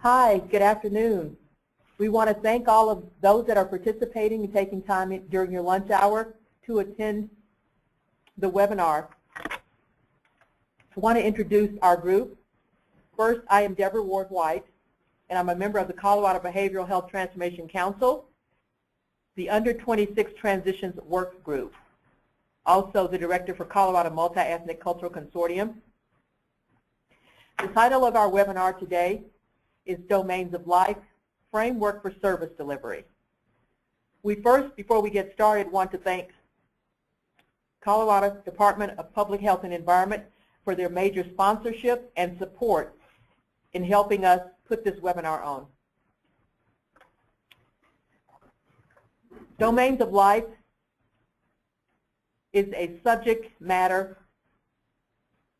Hi, good afternoon. We want to thank all of those that are participating and taking time during your lunch hour to attend the webinar. I want to introduce our group. First, I am Deborah Ward-White, and I'm a member of the Colorado Behavioral Health Transformation Council, the Under 26 Transitions Work Group, also the Director for Colorado Multi-Ethnic Cultural Consortium. The title of our webinar today is Domains of Life, Framework for Service Delivery. We first, before we get started, want to thank Colorado Department of Public Health and Environment for their major sponsorship and support in helping us put this webinar on. Domains of Life is a subject matter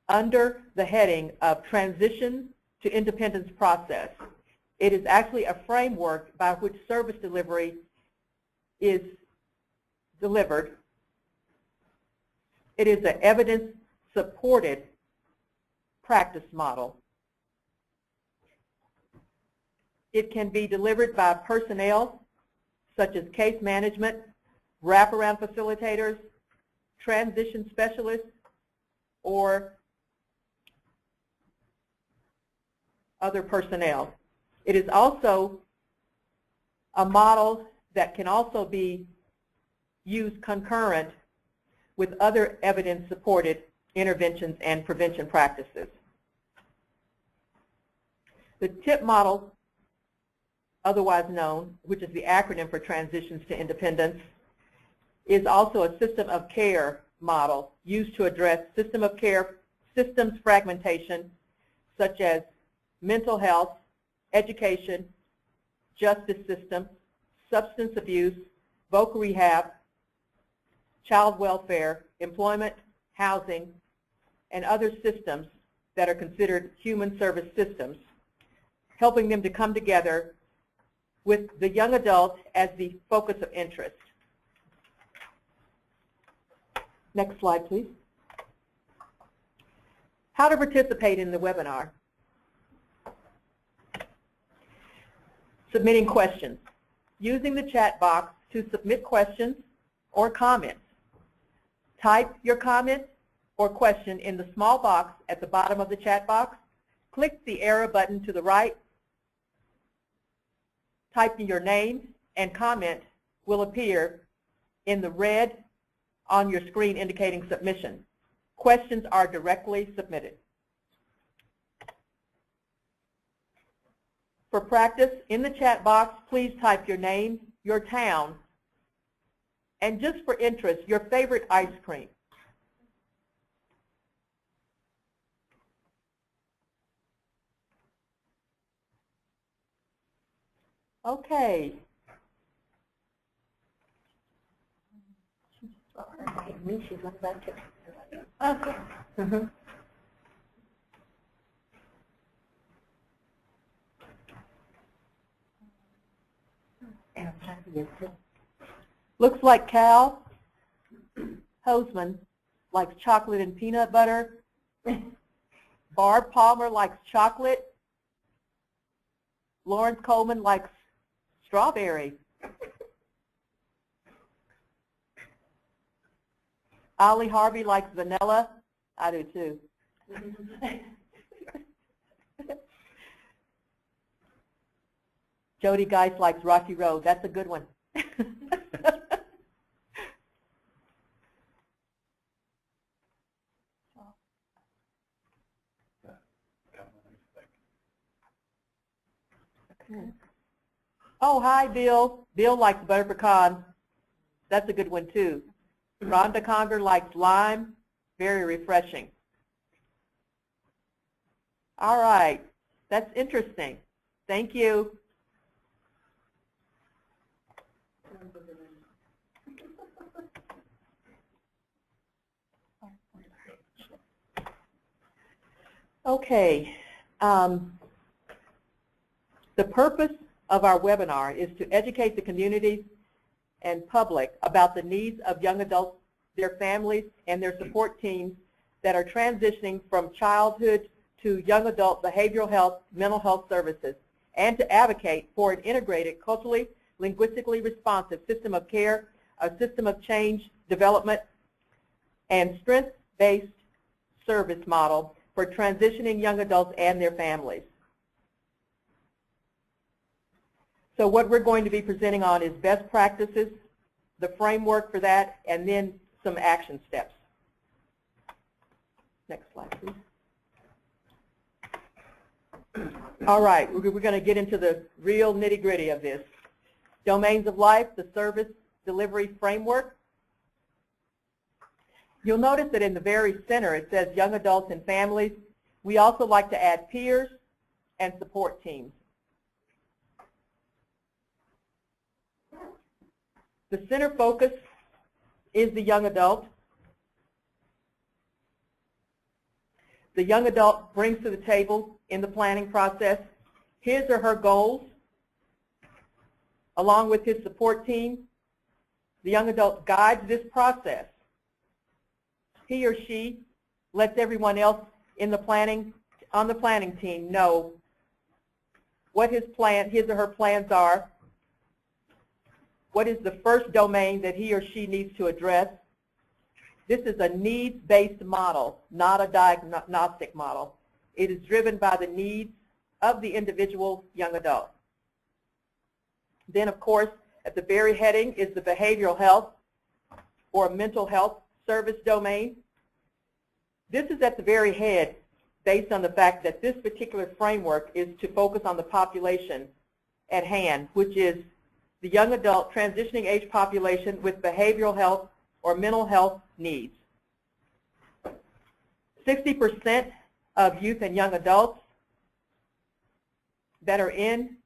under the heading of Transition to Independence Process. It is actually a framework by which service delivery is delivered. It is an evidence-supported practice model. It can be delivered by personnel such as case management, wraparound facilitators, transition specialists, or other personnel. It is also a model that can also be used concurrent with other evidence-supported interventions and prevention practices. The TIP model, otherwise known, which is the acronym for Transitions to Independence, is also a system of care model used to address system of care systems fragmentation, such as mental health, education, justice system, substance abuse, voc rehab, child welfare, employment, housing, and other systems that are considered human service systems, helping them to come together with the young adult as the focus of interest. Next slide, please. How to participate in the webinar. Submitting questions. Using the chat box to submit questions or comments. Type your comment or question in the small box at the bottom of the chat box. Click the arrow button to the right. Type in your name and comment will appear in the red on your screen indicating submission. Questions are directly submitted. For practice, in the chat box, please type your name, your town, and just for interest, your favorite ice cream. Okay. She's like that too. Okay. Mm-hmm. Looks like Cal Hoseman likes chocolate and peanut butter. Barb Palmer likes chocolate. Lawrence Coleman likes strawberry. Ollie Harvey likes vanilla. I do too. Jody Geis likes Rocky Road. That's a good one. Oh, hi, Bill. Bill likes butter pecan. That's a good one, too. Rhonda Conger likes lime. Very refreshing. All right. That's interesting. Thank you. Okay. The purpose of our webinar is to educate the community and public about the needs of young adults, their families, and their support teams that are transitioning from childhood to young adult behavioral health, mental health services, and to advocate for an integrated, culturally, linguistically responsive system of care, a system of change, development, and strength-based service model for transitioning young adults and their families. So what we're going to be presenting on is best practices, the framework for that, and then some action steps. Next slide, please. All right, we're going to get into the real nitty-gritty of this. Domains of life, the service delivery framework. You'll notice that in the very center it says young adults and families. We also like to add peers and support teams. The center focus is the young adult. The young adult brings to the table in the planning process his or her goals along with his support team. The young adult guides this process. He or she lets everyone else in the planning, on the planning team know what his or her plans are, what is the first domain that he or she needs to address. This is a needs-based model, not a diagnostic model. It is driven by the needs of the individual young adult. Then, of course, at the very heading is the behavioral health or mental health service domain. This is at the very head based on the fact that this particular framework is to focus on the population at hand, which is the young adult transitioning age population with behavioral health or mental health needs. 60% of youth and young adults that are in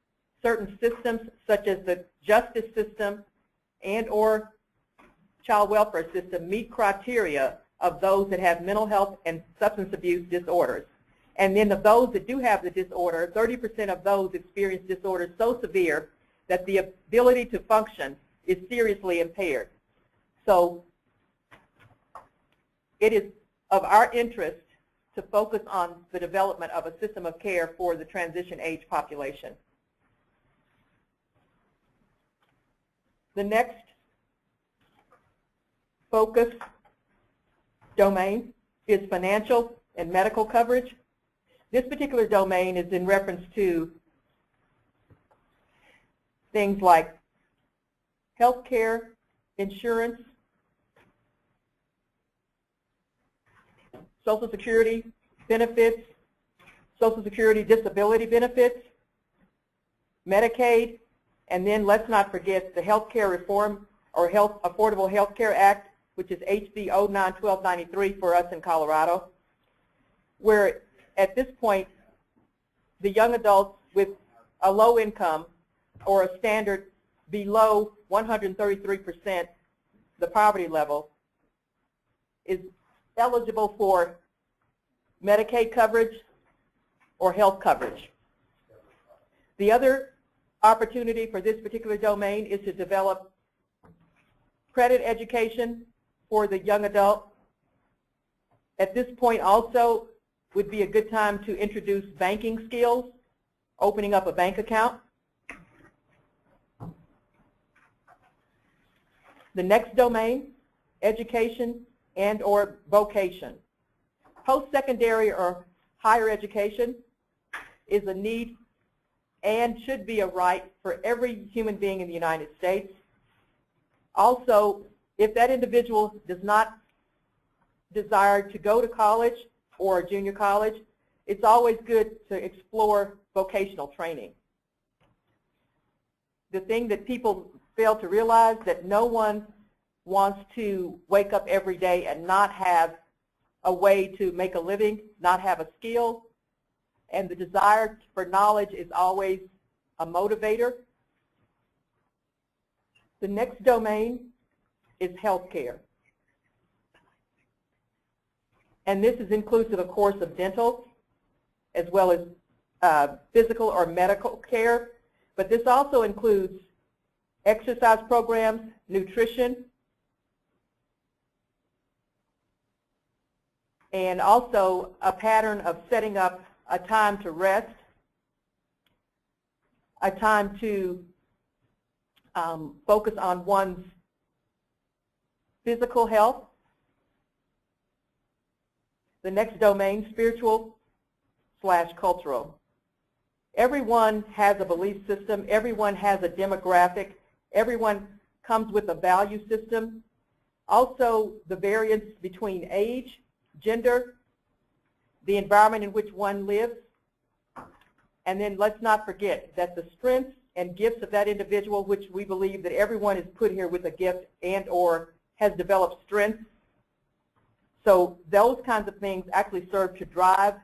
certain systems such as the justice system and or child welfare system meet criteria of those that have mental health and substance abuse disorders. And then of those that do have the disorder, 30% of those experience disorders so severe that the ability to function is seriously impaired. So it is of our interest to focus on the development of a system of care for the transition age population. The next focus domain is financial and medical coverage. This particular domain is in reference to things like health care, insurance, Social Security benefits, Social Security disability benefits, Medicaid, and then let's not forget the Health Care Reform or Affordable Health Care Act, which is HB 09-1293 for us in Colorado, where at this point the young adults with a low income or a standard below 133% the poverty level is eligible for Medicaid coverage or health coverage. The other opportunity for this particular domain is to develop credit education for the young adult. At this point also would be a good time to introduce banking skills, opening up a bank account. The next domain, education and or vocation. Post-secondary or higher education is a need and should be a right for every human being in the United States. Also, if that individual does not desire to go to college or junior college, it's always good to explore vocational training. The thing that people fail to realize that no one wants to wake up every day and not have a way to make a living, not have a skill, and the desire for knowledge is always a motivator. The next domain is healthcare. And this is inclusive, of course, of dental as well as physical or medical care, but this also includes exercise programs, nutrition, and also a pattern of setting up a time to rest. a time to focus on one's physical health. The next domain, spiritual/cultural. Everyone has a belief system. Everyone has a demographic. Everyone comes with a value system. Also, the variance between age, gender, the environment in which one lives. And then let's not forget that the strengths and gifts of that individual, which we believe that everyone is put here with a gift and or has developed strengths. So those kinds of things actually serve to drive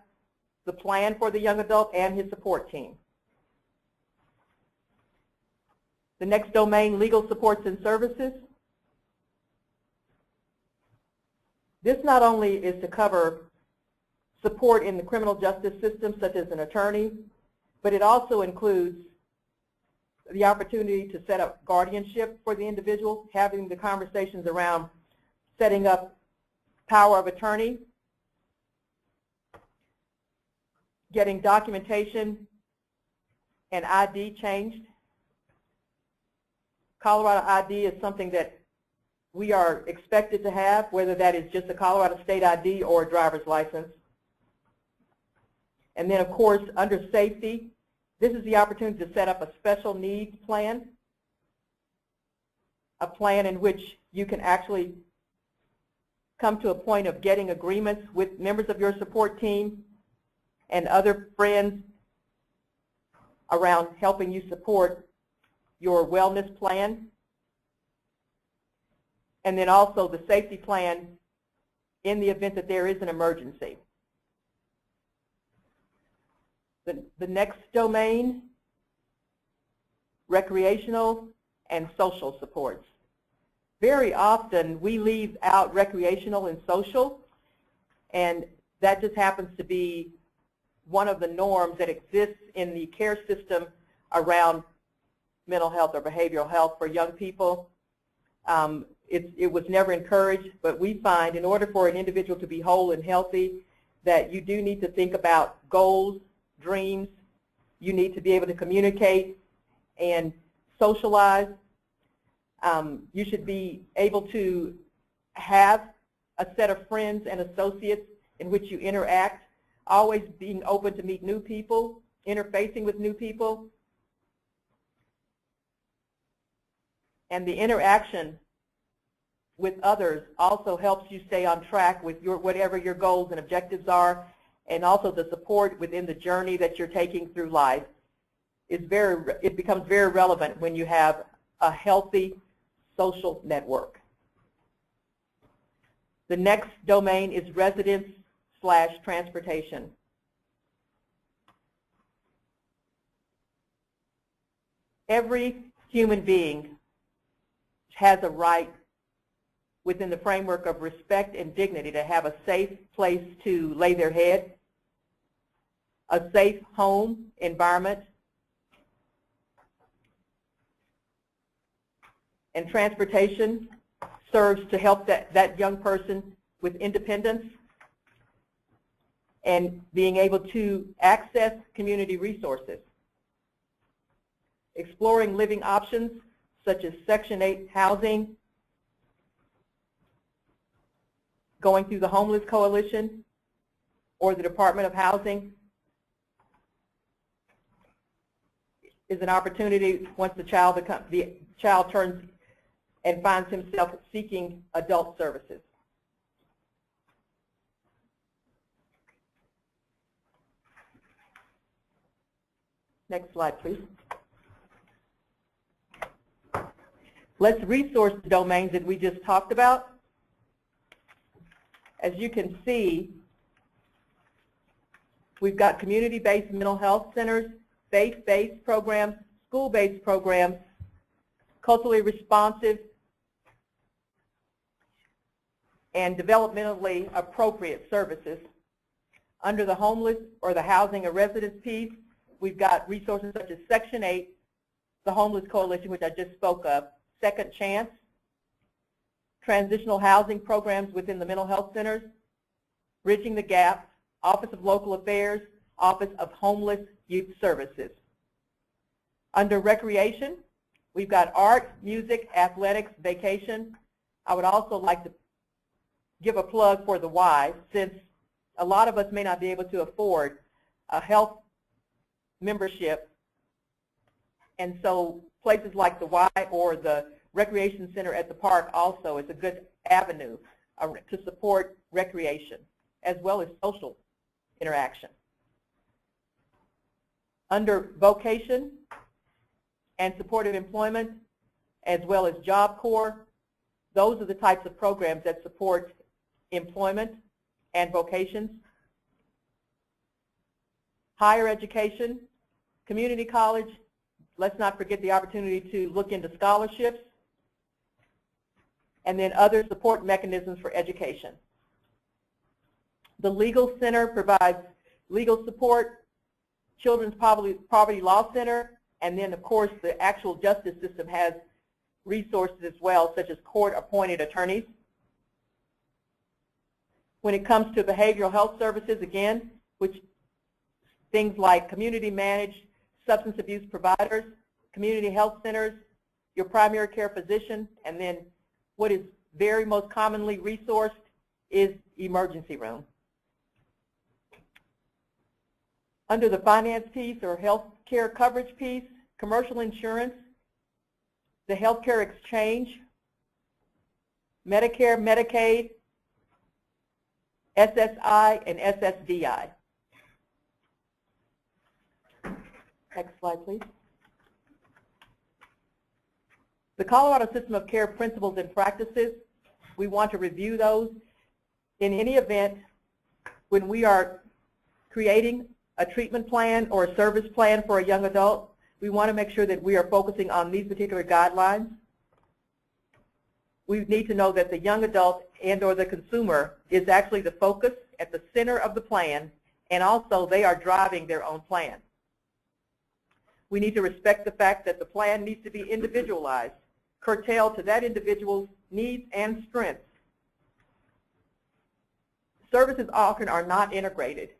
the plan for the young adult and his support team. The next domain, legal supports and services. This not only is to cover support in the criminal justice system, such as an attorney, but it also includes the opportunity to set up guardianship for the individual, having the conversations around setting up power of attorney, getting documentation and ID changed. Colorado ID is something that we are expected to have, whether that is just a Colorado state ID or a driver's license. And then, of course, under safety, this is the opportunity to set up a special needs plan, a plan in which you can actually come to a point of getting agreements with members of your support team and other friends around helping you support your wellness plan. And then also the safety plan in the event that there is an emergency. The next domain, recreational and social supports. Very often we leave out recreational and social, and that just happens to be one of the norms that exists in the care system around mental health or behavioral health for young people. It was never encouraged, but we find in order for an individual to be whole and healthy that you do need to think about goals, dreams. You need to be able to communicate and socialize. You should be able to have a set of friends and associates in which you interact, always being open to meet new people, interfacing with new people. And the interaction with others also helps you stay on track with whatever your goals and objectives are, and also the support within the journey that you're taking through life. It becomes very relevant when you have a healthy social network. The next domain is residence/transportation. Every human being has a right within the framework of respect and dignity to have a safe place to lay their head, a safe home environment, and transportation serves to help that young person with independence and being able to access community resources. Exploring living options such as Section 8 housing, going through the Homeless Coalition or the Department of Housing is an opportunity once the child turns and finds himself seeking adult services. Next slide, please. Let's resource the domains that we just talked about. As you can see, we've got community-based mental health centers, faith-based programs, school-based programs, culturally responsive and developmentally appropriate services. Under the homeless or the housing or residence piece, we've got resources such as Section 8, the Homeless Coalition, which I just spoke of, Second Chance, transitional housing programs within the mental health centers, Bridging the Gap, Office of Local Affairs, Office of Homeless Youth Services. Under recreation, we've got art, music, athletics, vacation. I would also like to give a plug for the Y, since a lot of us may not be able to afford a health membership, and so places like the Y or the recreation center at the park also is a good avenue to support recreation as well as social interaction. Under vocation and supportive employment as well as Job Corps, those are the types of programs that support employment and vocations. Higher education, community college, let's not forget the opportunity to look into scholarships, and then other support mechanisms for education. The Legal Center provides legal support, Children's Poverty Law Center, and then of course the actual justice system has resources as well, such as court-appointed attorneys. When it comes to behavioral health services, again, which things like community managed substance abuse providers, community health centers, your primary care physician, and then what is very most commonly resourced is emergency room. Under the finance piece or health care coverage piece, commercial insurance, the healthcare exchange, Medicare, Medicaid, SSI, and SSDI. Next slide, please. The Colorado System of Care principles and practices, we want to review those. In any event, when we are creating a treatment plan or a service plan for a young adult, we want to make sure that we are focusing on these particular guidelines. We need to know that the young adult and or the consumer is actually the focus at the center of the plan, and also they are driving their own plan. We need to respect the fact that the plan needs to be individualized, curtailed to that individual's needs and strengths. Services often are not integrated,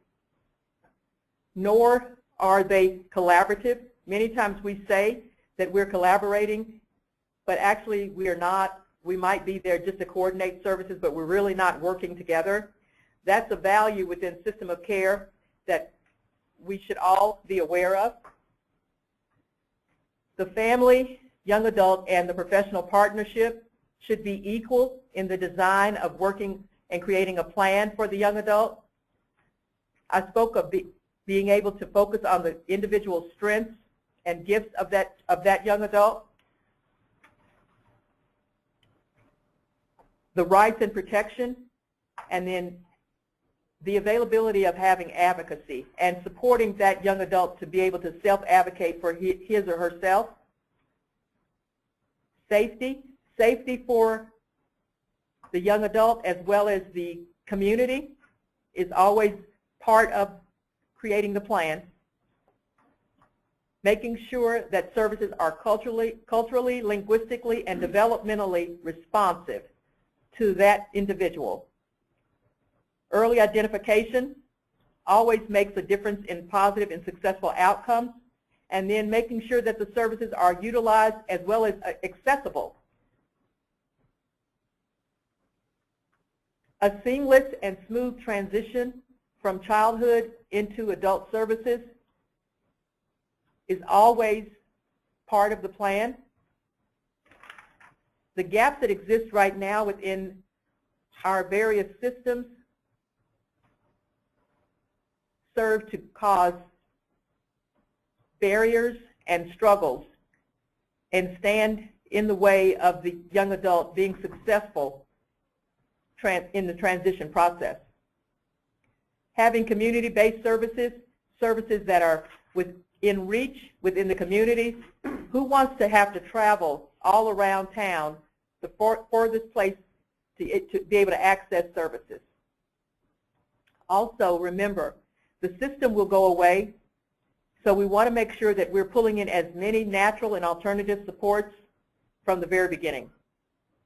nor are they collaborative. Many times we say that we're collaborating, but actually we are not. We might be there just to coordinate services, but we're really not working together. That's a value within system of care that we should all be aware of. The family, young adult, and the professional partnership should be equal in the design of working and creating a plan for the young adult. I spoke of being able to focus on the individual strengths and gifts of that young adult. The rights and protection, and then the availability of having advocacy and supporting that young adult to be able to self-advocate for his or herself. Safety for the young adult as well as the community is always part of creating the plan. Making sure that services are culturally, linguistically, and developmentally responsive to that individual. Early identification always makes a difference in positive and successful outcomes, and then making sure that the services are utilized as well as accessible. A seamless and smooth transition from childhood into adult services is always part of the plan. The gaps that exist right now within our various systems serve to cause barriers and struggles and stand in the way of the young adult being successful in the transition process. Having community-based services, services that are within reach within the community. Who wants to have to travel all around town, the furthest place to be able to access services? Also, remember, the system will go away, so we want to make sure that we're pulling in as many natural and alternative supports from the very beginning.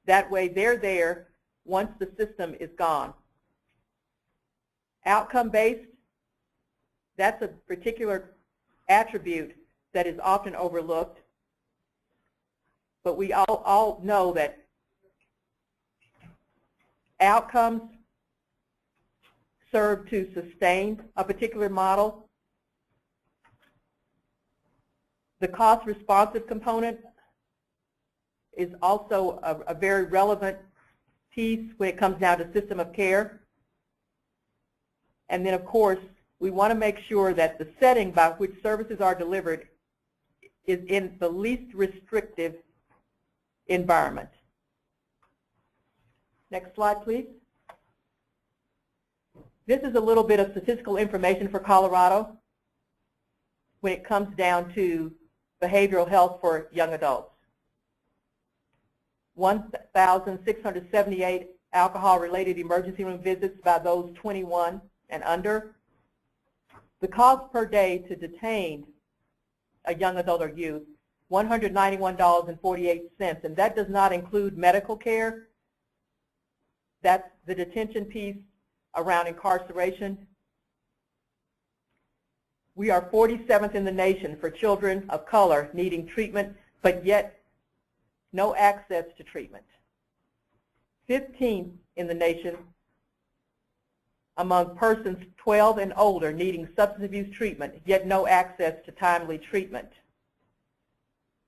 That way they're there once the system is gone. Outcome-based, that's a particular attribute that is often overlooked, but we all know that outcomes serve to sustain a particular model. The cost-responsive component is also a very relevant piece when it comes down to system of care. And then, of course, we want to make sure that the setting by which services are delivered is in the least restrictive environment. Next slide, please. This is a little bit of statistical information for Colorado when it comes down to behavioral health for young adults. 1,678 alcohol-related emergency room visits by those 21 and under. The cost per day to detain a young adult or youth, $191.48, and that does not include medical care. That's the detention piece around incarceration. We are 47th in the nation for children of color needing treatment, but yet no access to treatment. 15th in the nation among persons 12 and older needing substance abuse treatment, yet no access to timely treatment.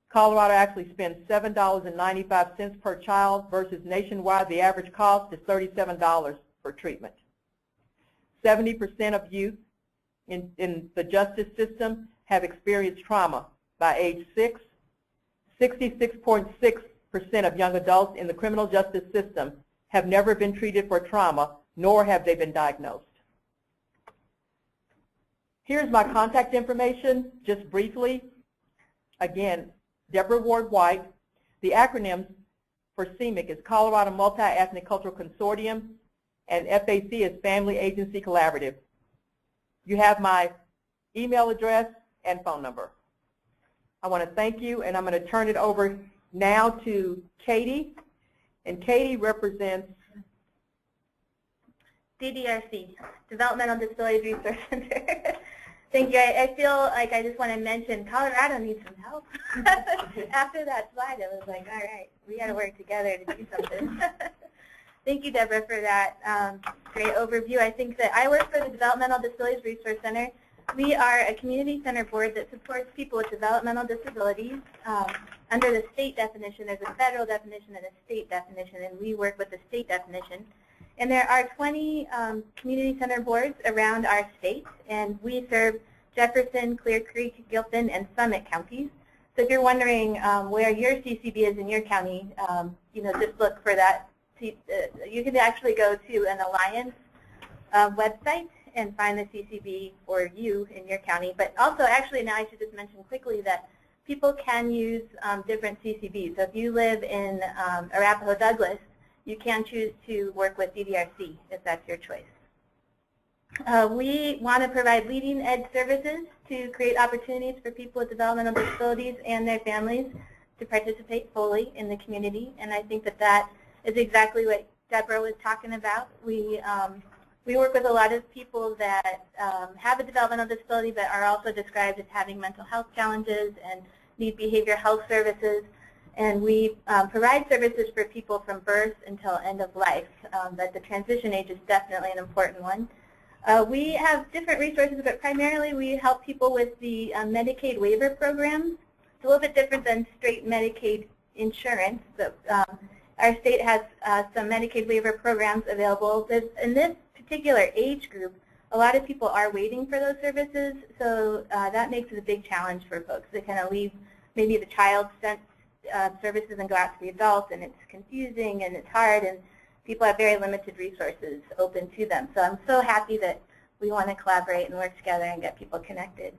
Colorado actually spends $7.95 per child versus nationwide the average cost is $37 for treatment. 70% of youth in the justice system have experienced trauma by age 6. 66.6% of young adults in the criminal justice system have never been treated for trauma, nor have they been diagnosed. Here's my contact information, just briefly. Again, Deborah Ward White. The acronym for CMIC is Colorado Multi-Ethnic Cultural Consortium, and FAC is Family Agency Collaborative. You have my email address and phone number. I want to thank you, and I'm going to turn it over now to Katie, and Katie represents DDRC, Developmental Disabilities Resource Center. Thank you. I feel like I just want to mention Colorado needs some help. After that slide, I was like, all right, we got to work together to do something. Thank you, Deborah, for that great overview. I think that I work for the Developmental Disabilities Resource Center. We are a community center board that supports people with developmental disabilities. Under the state definition, there's a federal definition and a state definition, and we work with the state definition. And there are 20 community center boards around our state, and we serve Jefferson, Clear Creek, Gilpin, and Summit counties. So if you're wondering where your CCB is in your county, just look for that. You can actually go to an Alliance website and find the CCB for you in your county. But also, actually, now I should just mention quickly that people can use different CCBs. So if you live in Arapahoe Douglas, you can choose to work with DDRC if that's your choice. We want to provide leading edge services to create opportunities for people with developmental disabilities and their families to participate fully in the community. And I think that that is exactly what Deborah was talking about. We work with a lot of people that have a developmental disability but are also described as having mental health challenges and need behavioral health services. And we provide services for people from birth until end of life, but the transition age is definitely an important one. We have different resources, but primarily we help people with the Medicaid waiver programs. It's a little bit different than straight Medicaid insurance, but our state has some Medicaid waiver programs available. In this particular age group, a lot of people are waiting for those services, so that makes it a big challenge for folks. They kind of leave maybe the child sent services and go out to the adults, and it's confusing and it's hard, and people have very limited resources open to them. So I'm so happy that we want to collaborate and work together and get people connected.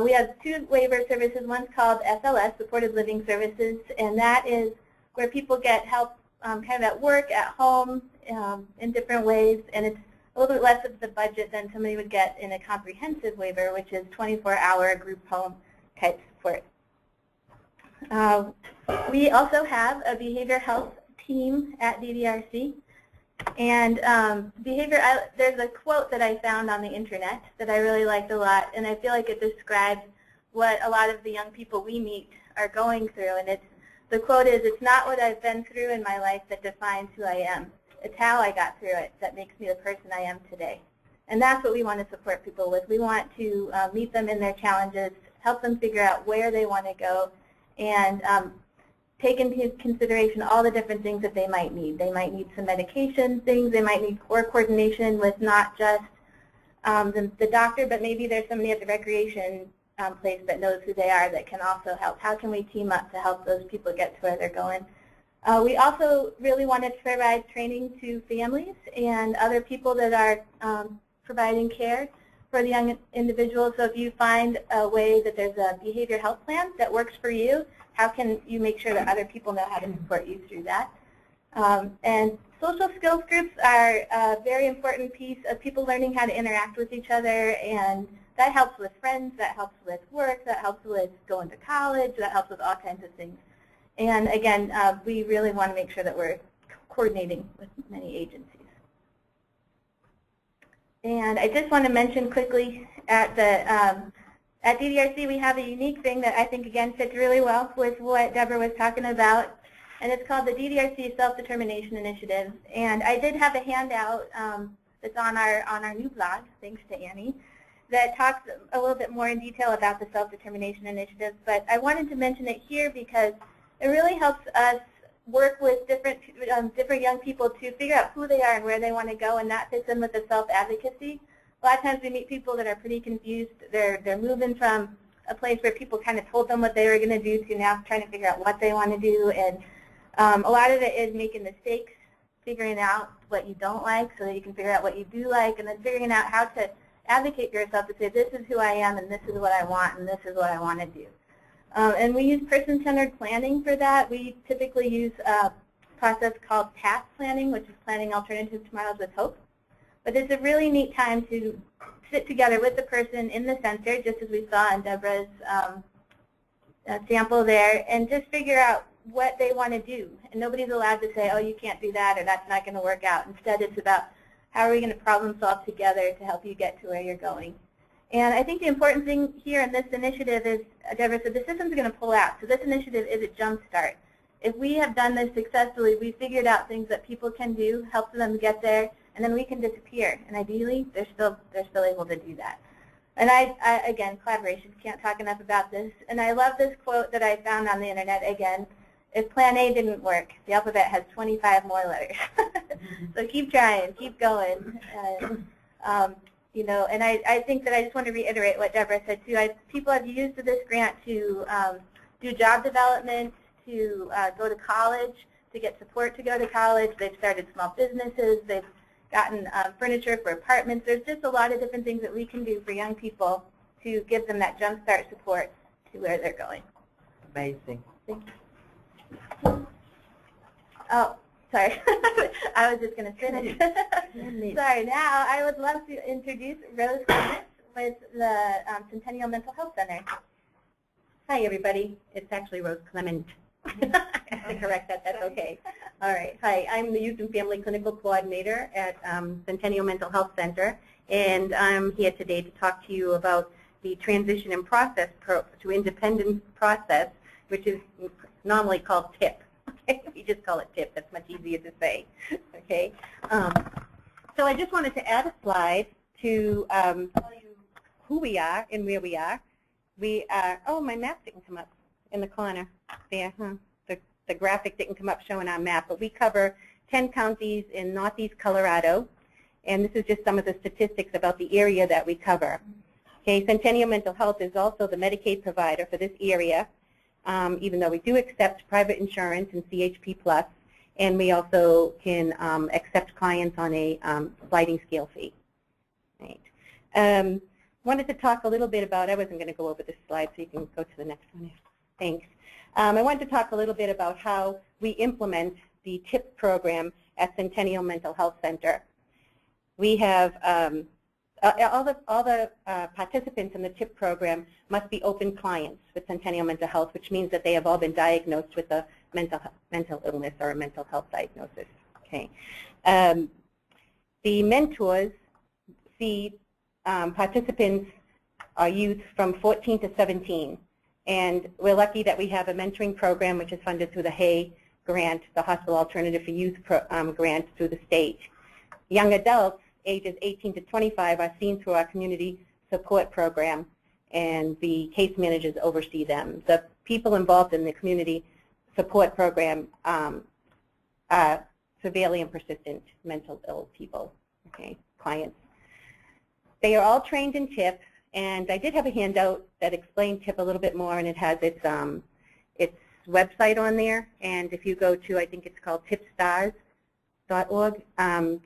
We have two waiver services. One's called SLS, Supported Living Services, and that is where people get help kind of at work, at home, in different ways, and it's a little bit less of the budget than somebody would get in a comprehensive waiver, which is 24-hour group home type support. We also have a behavioral health team at DDRC, and there's a quote that I found on the internet that I really liked a lot, and I feel like it describes what a lot of the young people we meet are going through. And the quote is, "It's not what I've been through in my life that defines who I am. It's how I got through it that makes me the person I am today." And that's what we want to support people with. We want to meet them in their challenges, help them figure out where they want to go, and take into consideration all the different things that they might need. They might need some medication things. They might need core coordination with not just the doctor, but maybe there's somebody at the recreation place that knows who they are that can also help. How can we team up to help those people get to where they're going? We also really wanted to provide training to families and other people that are providing care for the young individuals. So if you find a way that there's a behavior health plan that works for you, how can you make sure that other people know how to support you through that? And social skills groups are a very important piece of people learning how to interact with each other, and that helps with friends, that helps with work, that helps with going to college, that helps with all kinds of things. And again, we really want to make sure that we're coordinating with many agencies. And I just want to mention quickly at DDRC we have a unique thing that I think again fits really well with what Deborah was talking about, and it's called the DDRC Self-Determination Initiative. And I did have a handout that's on our new blog, thanks to Annie, that talks a little bit more in detail about the Self-Determination Initiative. But I wanted to mention it here because it really helps us work with different young people to figure out who they are and where they want to go, and that fits in with the self-advocacy. A lot of times we meet people that are pretty confused. They're moving from a place where people kind of told them what they were going to do to now trying to figure out what they want to do. And a lot of it is making mistakes, figuring out what you don't like so that you can figure out what you do like, and then figuring out how to advocate for yourself to say, this is who I am, and this is what I want, and this is what I want to do. And we use person-centered planning for that. We typically use a process called PATH planning, which is Planning Alternative Tomorrows with Hope. But it's a really neat time to sit together with the person in the center, just as we saw in Deborah's sample there, and just figure out what they want to do. And nobody's allowed to say, oh, you can't do that, or that's not going to work out. Instead, it's about how are we going to problem solve together to help you get to where you're going. And I think the important thing here in this initiative is, Deborah said, the system's going to pull out. So this initiative is a jump start. If we have done this successfully, we figured out things that people can do, help them get there, and then we can disappear. And ideally, they're still able to do that. And again, collaboration, can't talk enough about this. And I love this quote that I found on the internet again. If Plan A didn't work, the alphabet has 25 more letters. So keep trying, keep going. You know, and I think that I just want to reiterate what Deborah said too. People have used this grant to do job development, to go to college, to get support to go to college. They've started small businesses. They've gotten furniture for apartments. There's just a lot of different things that we can do for young people to give them that jump start support to where they're going. Amazing. Thank you. Oh. Sorry, I was just going to finish. Sorry, now I would love to introduce Rose Clement with the Centennial Mental Health Center. Hi, everybody. It's actually Rose Clement. I have to correct that. That's okay. All right. Hi, I'm the Youth and Family Clinical Coordinator at Centennial Mental Health Center, and I'm here today to talk to you about the transition and process to independence process, which is normally called TIP. We just call it TIP. That's much easier to say. Okay. So I just wanted to add a slide to tell you who we are and where we are. We are. Oh, my map didn't come up in the corner there. The graphic didn't come up showing our map, but we cover 10 counties in northeast Colorado, and this is just some of the statistics about the area that we cover. Okay. Centennial Mental Health is also the Medicaid provider for this area. Even though we do accept private insurance and CHP+, and we also can accept clients on a sliding scale fee. Right. Wanted to talk a little bit about, I wasn't going to go over this slide, so you can go to the next one. Thanks. I wanted to talk a little bit about how we implement the TIP program at Centennial Mental Health Center. We have all the participants in the TIP program must be open clients with Centennial Mental Health, which means that they have all been diagnosed with a mental illness or a mental health diagnosis. Okay. The mentors see participants are youth from 14 to 17. And we're lucky that we have a mentoring program which is funded through the HAY grant, the Hospital Alternative for Youth grant through the state. Young adults ages 18 to 25 are seen through our community support program, and the case managers oversee them. The people involved in the community support program are severely and persistent mental ill people, okay, clients. They are all trained in TIP, and I did have a handout that explained TIP a little bit more, and it has its website on there. And if you go to, I think it's called tipstars.org,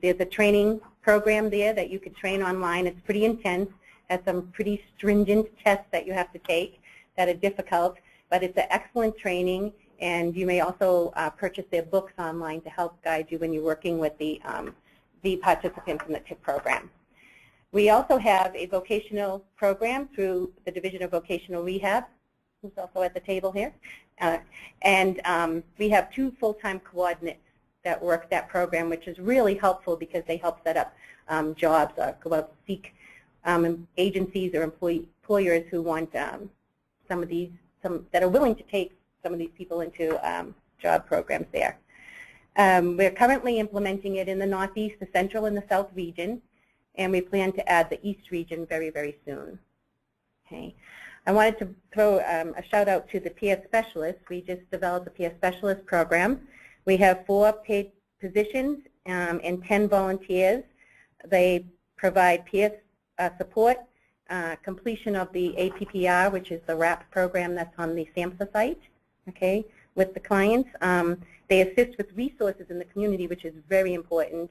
there's a training program there that you could train online. It's pretty intense, has some pretty stringent tests that you have to take that are difficult, but it's an excellent training, and you may also purchase their books online to help guide you when you're working with the participants in the TIP program. We also have a vocational program through the Division of Vocational Rehab, who's also at the table here, and we have 2 full-time coordinates that work that program, which is really helpful because they help set up jobs or go out and seek agencies or employers who want that are willing to take some of these people into job programs there. We're currently implementing it in the Northeast, the Central, and the South region, and we plan to add the East region very, very soon. Okay. I wanted to throw a shout out to the peer specialists. We just developed a peer specialist program. We have 4 paid positions and 10 volunteers. They provide peer support, completion of the APPR, which is the RAP program that's on the SAMHSA site, okay, with the clients. They assist with resources in the community, which is very important,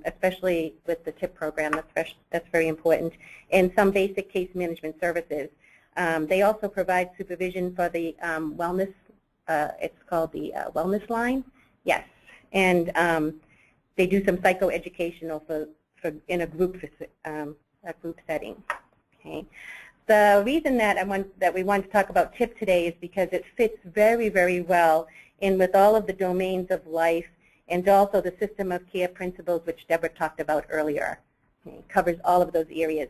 especially with the TIP program. That's very important, and some basic case management services. They also provide supervision for the wellness. It's called the wellness line, yes, and they do some psychoeducational for in a group setting. Okay, the reason that we want to talk about TIP today is because it fits very, very well in with all of the domains of life, and also the system of care principles, which Deborah talked about earlier. Okay, it covers all of those areas.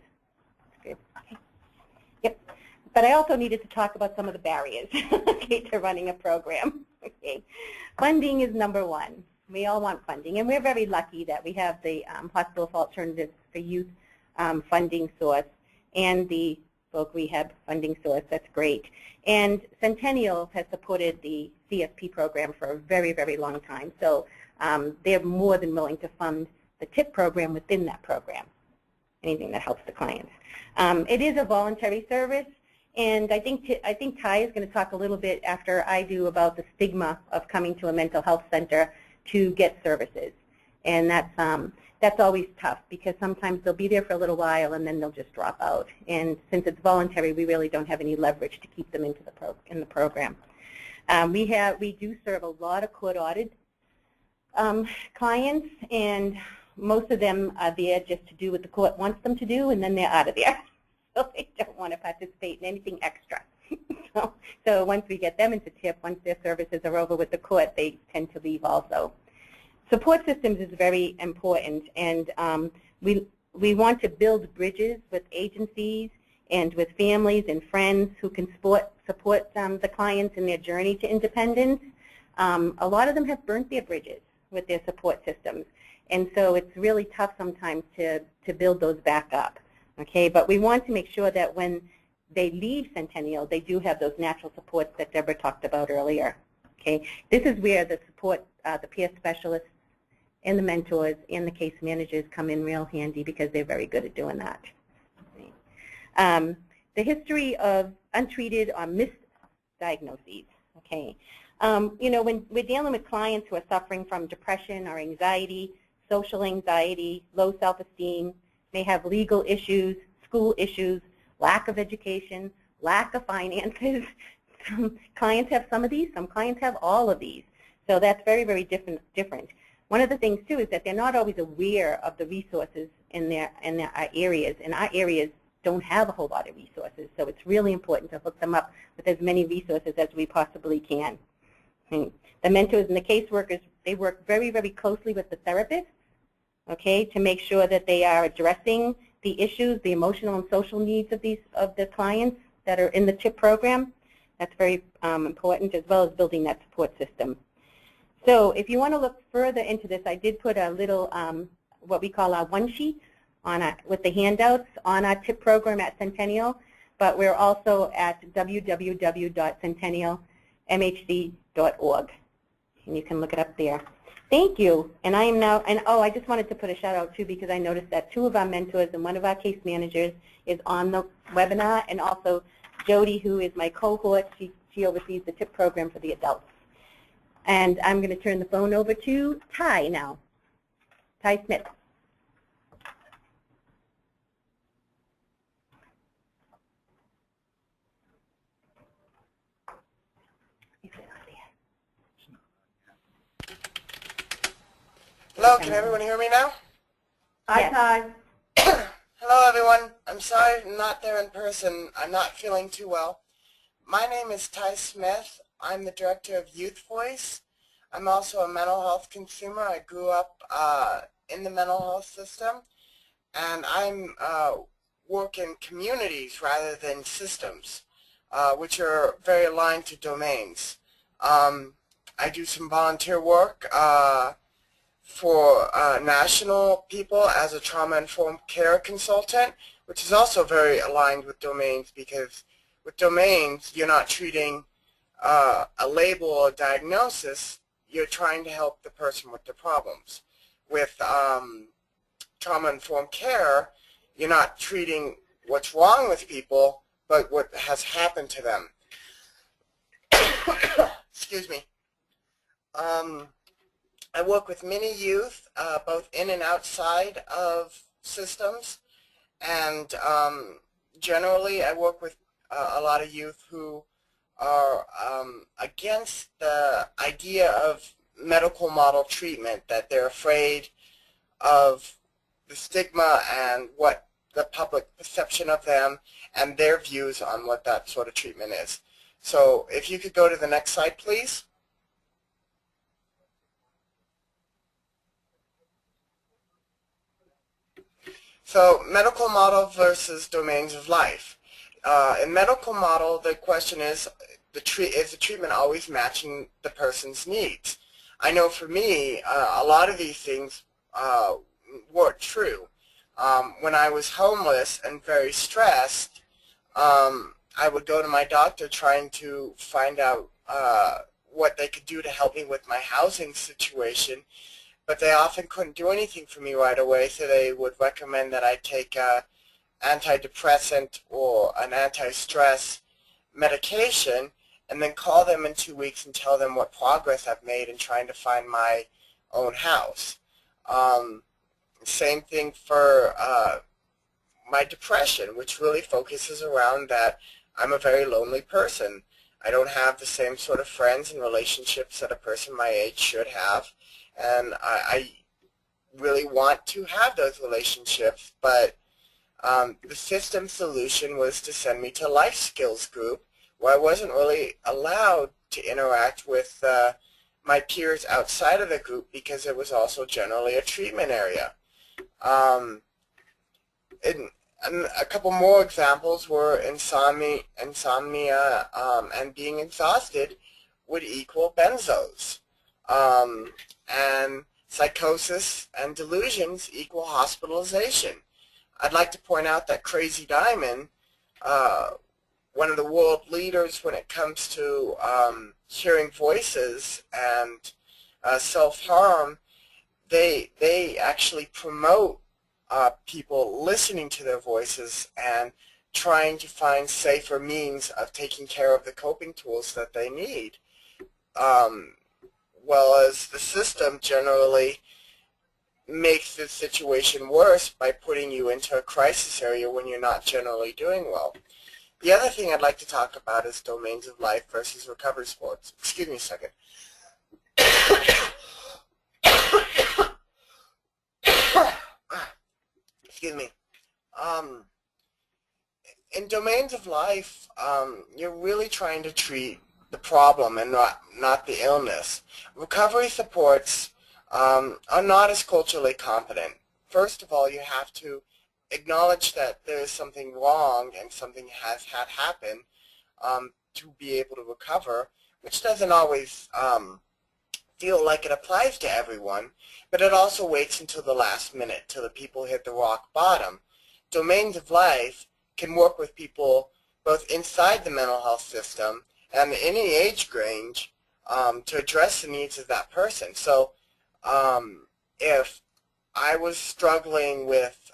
That's good. Okay. Yep. But I also needed to talk about some of the barriers okay, to running a program. Okay. Funding is number 1. We all want funding, and we're very lucky that we have the Hospital for Alternatives for Youth funding source and the Folk Rehab funding source. That's great. And Centennial has supported the CFP program for a very, very long time. So they're more than willing to fund the TIP program within that program, anything that helps the clients. It is a voluntary service. And I think Ty is going to talk a little bit after I do about the stigma of coming to a mental health center to get services. And that's always tough because sometimes they'll be there for a little while and then they'll just drop out. And since it's voluntary, we really don't have any leverage to keep them into in the program. We do serve a lot of court-ordered clients, and most of them are there just to do what the court wants them to do, and then they're out of there. So they don't want to participate in anything extra. So once we get them into TIP, once their services are over with the court, they tend to leave also. Support systems is very important, and we want to build bridges with agencies and with families and friends who can support the clients in their journey to independence. A lot of them have burnt their bridges with their support systems, and so it's really tough sometimes to build those back up. Okay, but we want to make sure that when they leave Centennial, they do have those natural supports that Deborah talked about earlier. Okay, this is where the support, the peer specialists and the mentors and the case managers come in real handy because they're very good at doing that. The history of untreated or misdiagnoses. Okay, you know, when we're dealing with clients who are suffering from depression or anxiety, social anxiety, low self-esteem, may have legal issues, school issues, lack of education, lack of finances. Some clients have some of these, some clients have all of these. So that's very, very different. One of the things, too, is that they're not always aware of the resources in their areas, and our areas don't have a whole lot of resources. So it's really important to hook them up with as many resources as we possibly can. The mentors and the caseworkers, they work very, very closely with the therapists, okay, to make sure that they are addressing the issues, the emotional and social needs of the clients that are in the CHIP program. That's very important, as well as building that support system. So if you want to look further into this, I did put a little what we call our one sheet with the handouts on our CHIP program at Centennial, but we're also at www.centennialmhc.org, and you can look it up there. Thank you. And I am now, and oh, I just wanted to put a shout out too, because I noticed that 2 of our mentors and 1 of our case managers is on the webinar, and also Jody, who is my cohort. She oversees the CHIP program for the adults. And I'm going to turn the phone over to Ty now. Ty Smith. Hello, can everyone hear me now? Hi, Ty. Hello, everyone. I'm sorry I'm not there in person. I'm not feeling too well. My name is Ty Smith. I'm the Director of Youth Voice. I'm also a mental health consumer. I grew up in the mental health system, and I'm work in communities rather than systems, which are very aligned to domains. I do some volunteer work for national people as a trauma-informed care consultant, which is also very aligned with domains, because with domains, you're not treating a label or diagnosis, you're trying to help the person with the problems. With trauma-informed care, you're not treating what's wrong with people, but what has happened to them. Excuse me. I work with many youth, both in and outside of systems, and generally I work with a lot of youth who are against the idea of medical model treatment, that they're afraid of the stigma and what the public perception of them and their views on what that sort of treatment is. So if you could go to the next slide, please. So medical model versus domains of life. In medical model, the question is the treatment always matching the person's needs? I know for me, a lot of these things weren't true. When I was homeless and very stressed, I would go to my doctor trying to find out what they could do to help me with my housing situation, but they often couldn't do anything for me right away, so they would recommend that I take an antidepressant or an anti-stress medication, and then call them in 2 weeks and tell them what progress I've made in trying to find my own house. Same thing for my depression, which really focuses around that I'm a very lonely person. I don't have the same sort of friends and relationships that a person my age should have, and I really want to have those relationships, but the system solution was to send me to life skills group, where I wasn't really allowed to interact with my peers outside of the group, because it was also generally a treatment area. And a couple more examples were insomnia and being exhausted would equal benzos. And psychosis and delusions equal hospitalization. I'd like to point out that Crazy Diamond, one of the world leaders when it comes to hearing voices and self-harm, they actually promote people listening to their voices and trying to find safer means of taking care of the coping tools that they need. Well, as the system generally makes the situation worse by putting you into a crisis area when you're not generally doing well. The other thing I'd like to talk about is domains of life versus recovery sports. Excuse me a second. Excuse me. In domains of life, you're really trying to treat the problem and not the illness. Recovery supports are not as culturally competent. First of all, you have to acknowledge that there is something wrong and something has had happen to be able to recover, which doesn't always feel like it applies to everyone, but it also waits until the last minute, till the people hit the rock bottom. Domains of life can work with people both inside the mental health system and in any age range to address the needs of that person. So if I was struggling with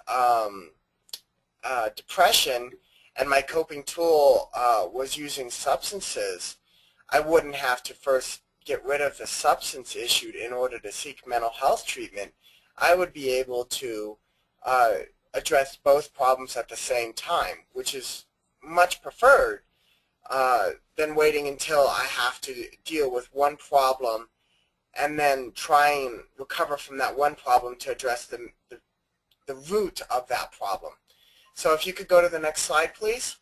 depression and my coping tool was using substances, I wouldn't have to first get rid of the substance issue in order to seek mental health treatment. I would be able to address both problems at the same time, which is much preferred than waiting until I have to deal with one problem and then try and recover from that one problem to address the root of that problem. So if you could go to the next slide, please.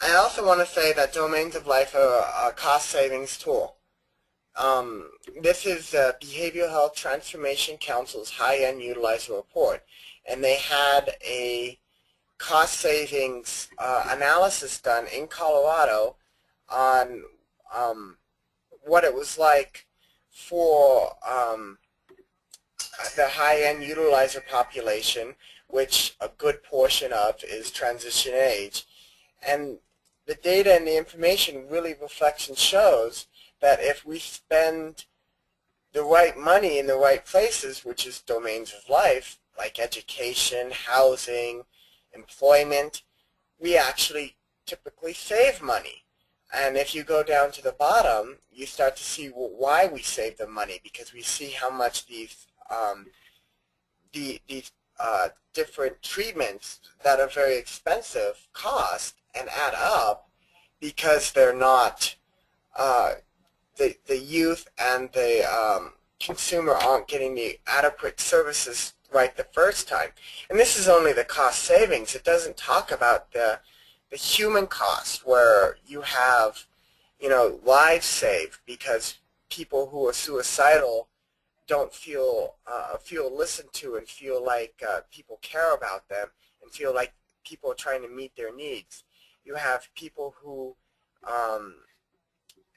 I also want to say that Domains of Life are a cost savings tool. This is the Behavioral Health Transformation Council's high-end utilizer report, and they had a cost savings analysis done in Colorado on what it was like for the high-end utilizer population, which a good portion of is transition age. And the data and the information really reflects and shows that if we spend the right money in the right places, which is domains of life, like education, housing, employment, we actually typically save money. And if you go down to the bottom, you start to see why we save the money, because we see how much these different treatments that are very expensive cost and add up, because they're not, the youth and the consumer aren't getting the adequate services right the first time. And this is only the cost savings. It doesn't talk about the human cost, where you have, lives saved because people who are suicidal don't feel listened to and feel like people care about them and feel like people are trying to meet their needs. You have people who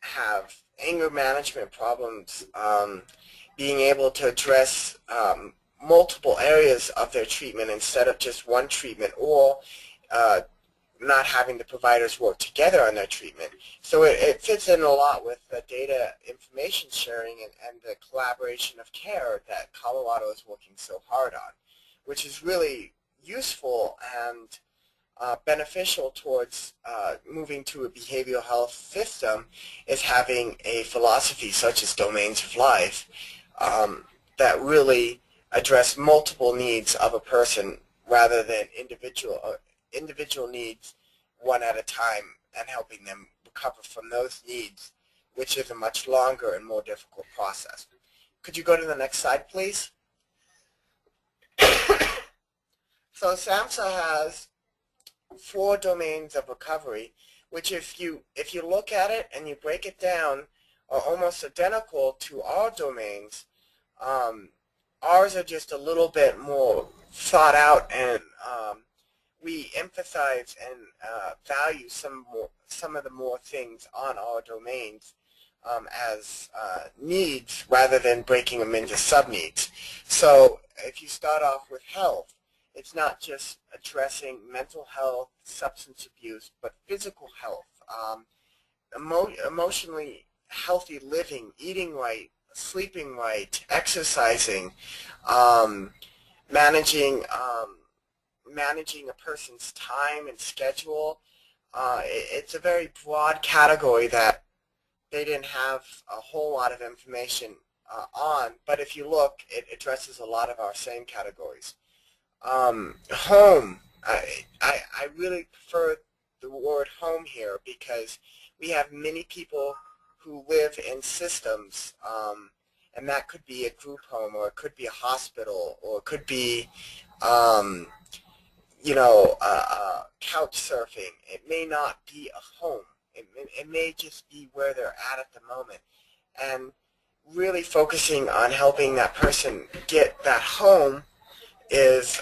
have anger management problems, being able to address multiple areas of their treatment instead of just one treatment, or not having the providers work together on their treatment. So it fits in a lot with the data information sharing and the collaboration of care that Colorado is working so hard on, which is really useful and beneficial towards moving to a behavioral health system, is having a philosophy such as Domains of Life that really address multiple needs of a person rather than individual needs one at a time, and helping them recover from those needs, which is a much longer and more difficult process. Could you go to the next slide, please? So SAMHSA has 4 domains of recovery, which if you look at it and you break it down, are almost identical to our domains. Ours are just a little bit more thought out, and we emphasize and value some of the more things on our domains as needs rather than breaking them into sub-needs. So if you start off with health, it's not just addressing mental health, substance abuse, but physical health, emotionally healthy living, eating right, sleeping right, exercising, managing a person's time and schedule. It's a very broad category that they didn't have a whole lot of information on, but if you look, it addresses a lot of our same categories. Home, I really prefer the word home here, because we have many people who live in systems, and that could be a group home, or it could be a hospital, or it could be couch surfing. It may not be a home. It may just be where they're at the moment. And really focusing on helping that person get that home is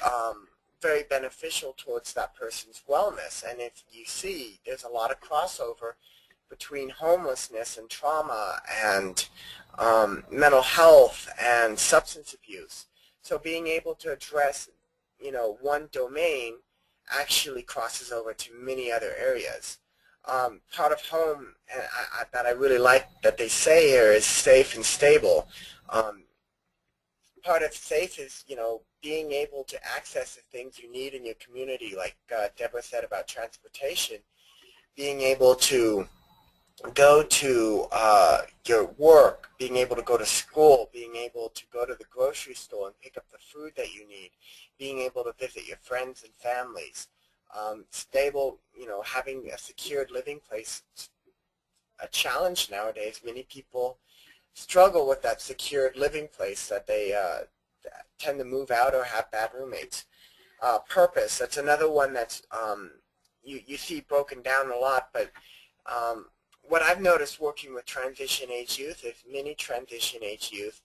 very beneficial towards that person's wellness. And if you see, there's a lot of crossover between homelessness and trauma and mental health and substance abuse. So being able to address, one domain actually crosses over to many other areas. Part of home that I really like that they say here is safe and stable. Part of safe is, being able to access the things you need in your community, like Deborah said about transportation, being able to go to your work, being able to go to school, being able to go to the grocery store and pick up the food that you need, being able to visit your friends and families. Stable, having a secured living place, a challenge nowadays. Many people struggle with that secured living place, that they tend to move out or have bad roommates. Purpose, that's another one that's you see broken down a lot, but what I've noticed working with transition age youth is many transition age youth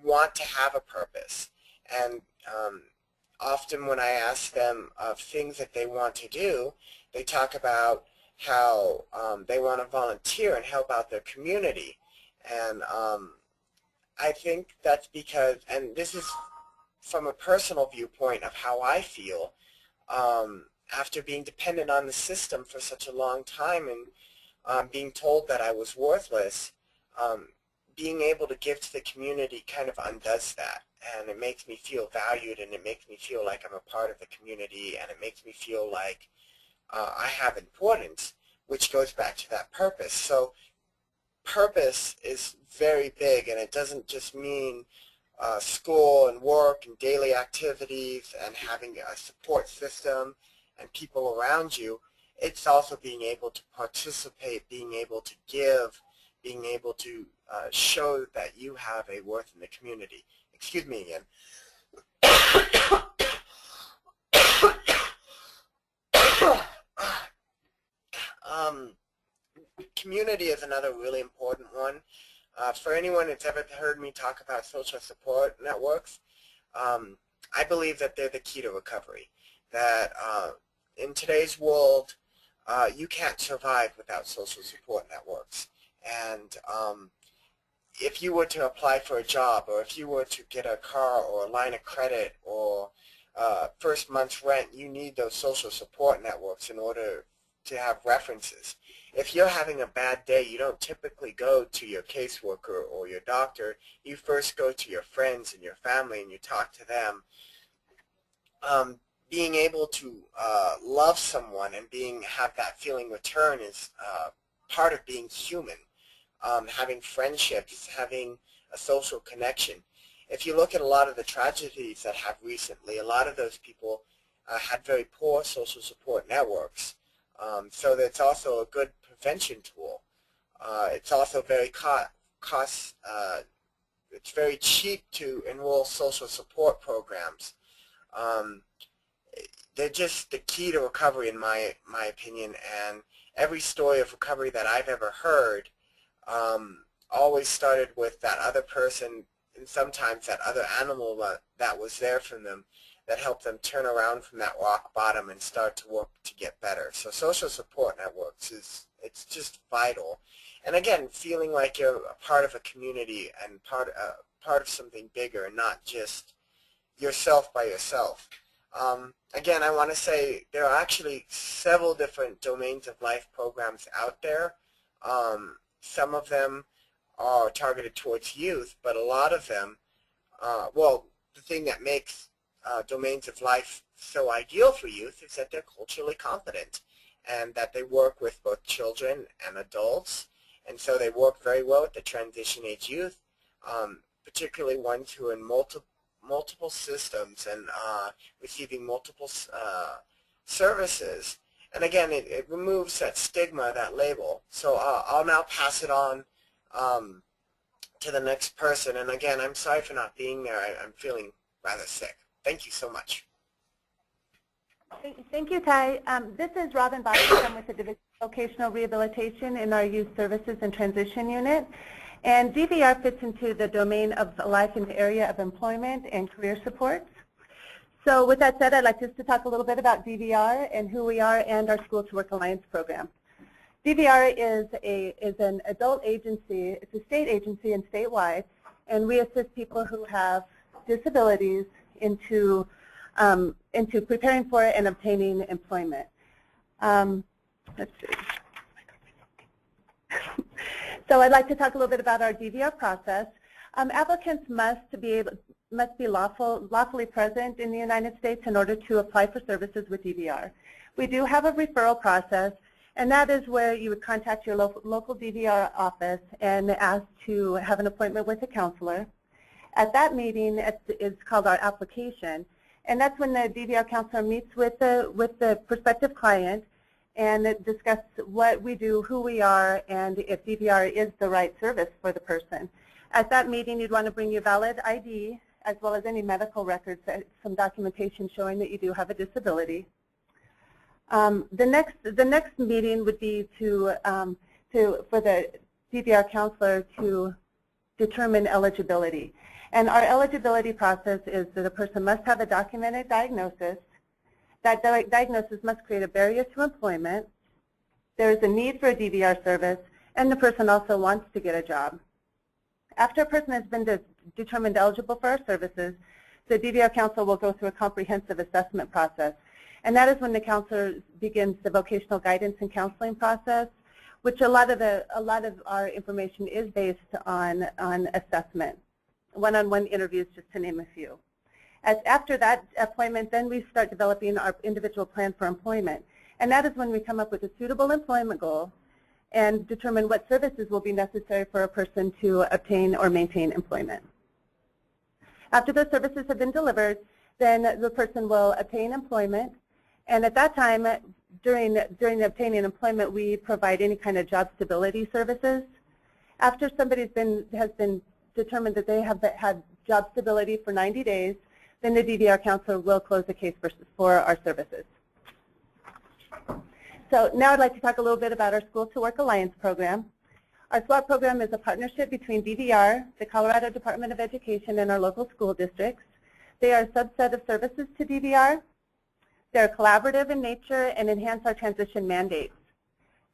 want to have a purpose, and often when I ask them of things that they want to do, they talk about how they want to volunteer and help out their community. And I think that's because, and this is from a personal viewpoint of how I feel, after being dependent on the system for such a long time and being told that I was worthless, being able to give to the community kind of undoes that. And it makes me feel valued, and it makes me feel like I'm a part of the community, and it makes me feel like I have importance, which goes back to that purpose. So purpose is very big, and it doesn't just mean school and work and daily activities and having a support system and people around you. It's also being able to participate, being able to give, being able to show that you have a worth in the community. Excuse me again. Community is another really important one. For anyone that's ever heard me talk about social support networks, I believe that they're the key to recovery. That in today's world, you can't survive without social support networks. And if you were to apply for a job, or if you were to get a car or a line of credit or first month's rent, you need those social support networks in order to have references. If you're having a bad day, you don't typically go to your caseworker or your doctor. You first go to your friends and your family and you talk to them. Being able to love someone and have that feeling return is part of being human. Having friendships, having a social connection. If you look at a lot of the tragedies that have recently, a lot of those people had very poor social support networks. So that's also a good prevention tool. It's also very it's very cheap to enroll social support programs. They're just the key to recovery in my opinion, and every story of recovery that I've ever heard always started with that other person, and sometimes that other animal that was there for them, that helped them turn around from that rock bottom and start to work to get better. So social support networks it's just vital. And again, feeling like you're a part of a community and part of something bigger, and not just yourself by yourself. Again, I want to say there are actually several different domains of life programs out there. Some of them are targeted towards youth, but a lot of them, well, the thing that makes domains of life so ideal for youth is that they're culturally competent, and that they work with both children and adults, and so they work very well with the transition age youth, particularly ones who are in multiple systems and receiving multiple services. And again, it removes that stigma, that label. So I'll now pass it on to the next person. And again, I'm sorry for not being there. I'm feeling rather sick. Thank you so much. Thank you, Ty. This is Robin Boston. I'm with the Division of Vocational Rehabilitation in our Youth Services and Transition Unit. And DVR fits into the domain of life in the area of employment and career support. So with that said, I'd like just to talk a little bit about DVR and who we are and our School to Work Alliance program. DVR is an adult agency. It's a state agency and statewide, and we assist people who have disabilities into preparing for and obtaining employment. Let's see. So I'd like to talk a little bit about our DVR process. Applicants must be lawfully present in the United States in order to apply for services with DVR. We do have a referral process, and that is where you would contact your local DVR office and ask to have an appointment with a counselor. At that meeting, it's called our application, and that's when the DVR counselor meets with the prospective client and discuss what we do, who we are, and if DVR is the right service for the person. At that meeting, you'd want to bring your valid ID as well as any medical records, some documentation showing that you do have a disability. The next meeting would be for the DVR counselor to determine eligibility. And our eligibility process is that a person must have a documented diagnosis. That diagnosis must create a barrier to employment. There is a need for a DVR service, and the person also wants to get a job. After a person has been determined eligible for our services, the DVR counselor will go through a comprehensive assessment process. And that is when the counselor begins the vocational guidance and counseling process, which a lot of our information is based on assessment, one-on-one interviews, just to name a few. After that appointment, then we start developing our individual plan for employment. And that is when we come up with a suitable employment goal and determine what services will be necessary for a person to obtain or maintain employment. After those services have been delivered, then the person will obtain employment. And at that time, during obtaining employment, we provide any kind of job stability services. After somebody has been determined that they have had job stability for 90 days, then the DVR counselor will close the case for our services. So now I'd like to talk a little bit about our School to Work Alliance program. Our SWAT program is a partnership between DVR, the Colorado Department of Education, and our local school districts. They are a subset of services to DVR. They're collaborative in nature and enhance our transition mandates.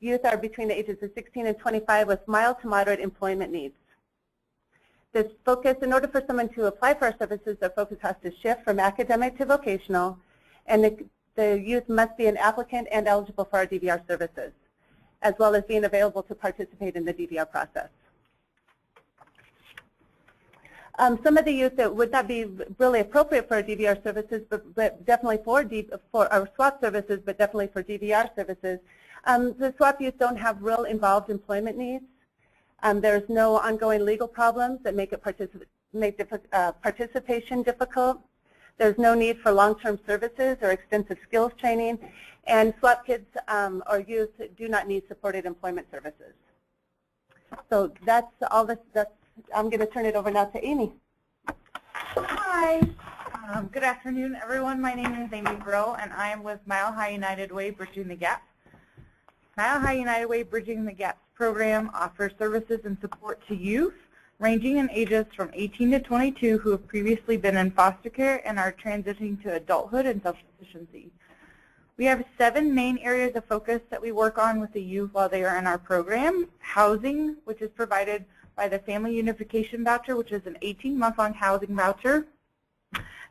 Youth are between the ages of 16 and 25 with mild to moderate employment needs. This focus, in order for someone to apply for our services, their focus has to shift from academic to vocational, and the youth must be an applicant and eligible for our DVR services, as well as being available to participate in the DVR process. Some of the youth that would not be really appropriate for our DVR services, but definitely for our SWAP services, but definitely for DVR services, the SWAP youth don't have real involved employment needs. There's no ongoing legal problems that make participation difficult. There's no need for long-term services or extensive skills training, and SWAP kids or youth do not need supported employment services. So that's all this. I'm going to turn it over now to Amy. Hi. Good afternoon, everyone. My name is Amy Breaux, and I am with Mile High United Way Bridging the Gap. Mile High United Way Bridging the Gap program offers services and support to youth ranging in ages from 18 to 22 who have previously been in foster care and are transitioning to adulthood and self-sufficiency. We have 7 main areas of focus that we work on with the youth while they are in our program. Housing, which is provided by the Family Unification Voucher, which is an 18-month-long housing voucher.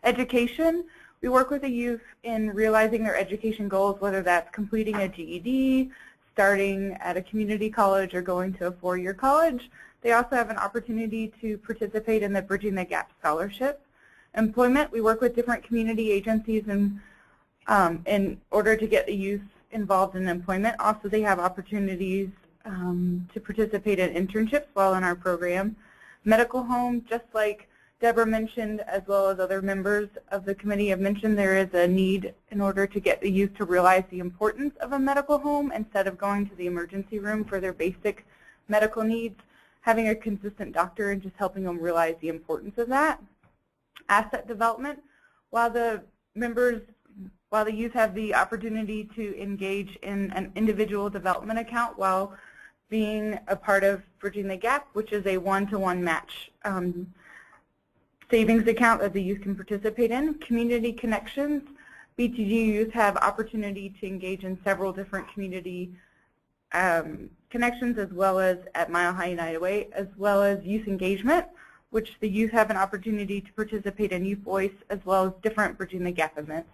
Education, we work with the youth in realizing their education goals, whether that's completing a GED, starting at a community college, or going to a 4-year college. They also have an opportunity to participate in the Bridging the Gap Scholarship. Employment, we work with different community agencies in order to get the youth involved in employment. Also, they have opportunities to participate in internships while in our program. Medical home, just like Deborah mentioned, as well as other members of the committee have mentioned, there is a need in order to get the youth to realize the importance of a medical home instead of going to the emergency room for their basic medical needs. Having a consistent doctor and just helping them realize the importance of that. Asset development, while the youth have the opportunity to engage in an individual development account while being a part of Bridging the Gap, which is a one-to-one match savings account that the youth can participate in. Community connections. BTG youth have opportunity to engage in several different community connections, as well as at Mile High United Way, as well as youth engagement, which the youth have an opportunity to participate in Youth Voice, as well as different Bridging the Gap events.